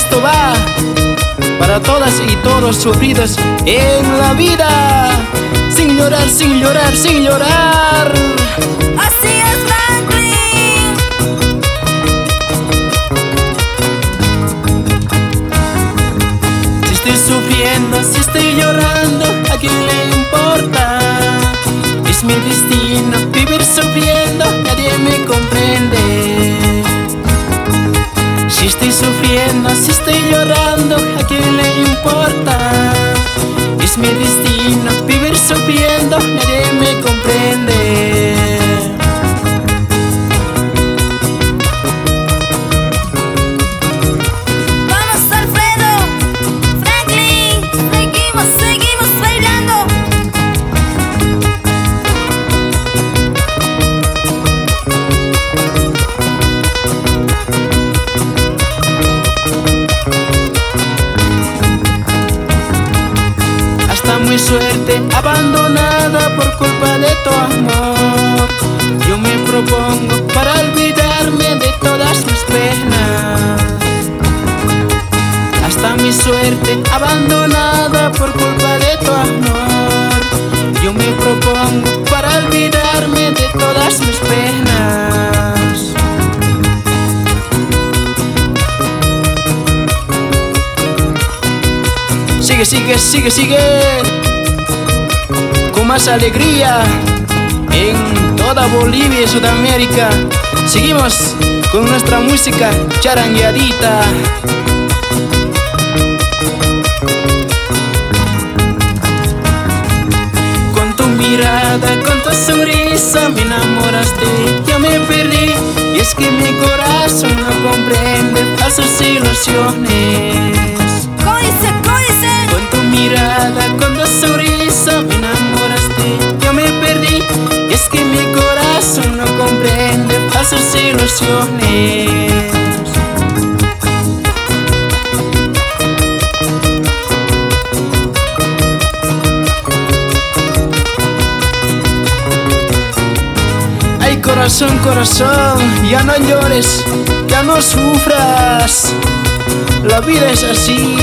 Esto va para todas y todos sufridos en la vida, sin llorar, sin llorar, sin llorar. Así es, Franklin. Si estoy sufriendo, si estoy llorando, ¿a quién le importa? Es mi destino vivir sufriendo, nadie me comprende. Si estoy sufriendo, si estoy llorando, ¿a quién le importa? Es mi destino vivir sufriendo, nadie me comprende. Vamos, Alfredo, Franklin, seguimos bailando. Hasta mi suerte abandonada por culpa de tu amor. Yo me propongo para olvidarme de todas mis penas. Hasta mi suerte abandonada por culpa de tu amor. Yo me propongo para olvidarme de todas mis penas. Sigue, sigue, sigue, sigue con más alegría en toda Bolivia y Sudamérica. Seguimos con nuestra música charangueadita. Con tu mirada, con tu sonrisa me enamoraste, ya me perdí. Y es que mi corazón no comprende falsas ilusiones. Con tu mirada, con tu sonrisa me enamoraste, yo me perdí. Es que mi corazón no comprende falsas ilusiones. Ay, corazón, corazón, ya no llores, ya no sufras. La vida es así.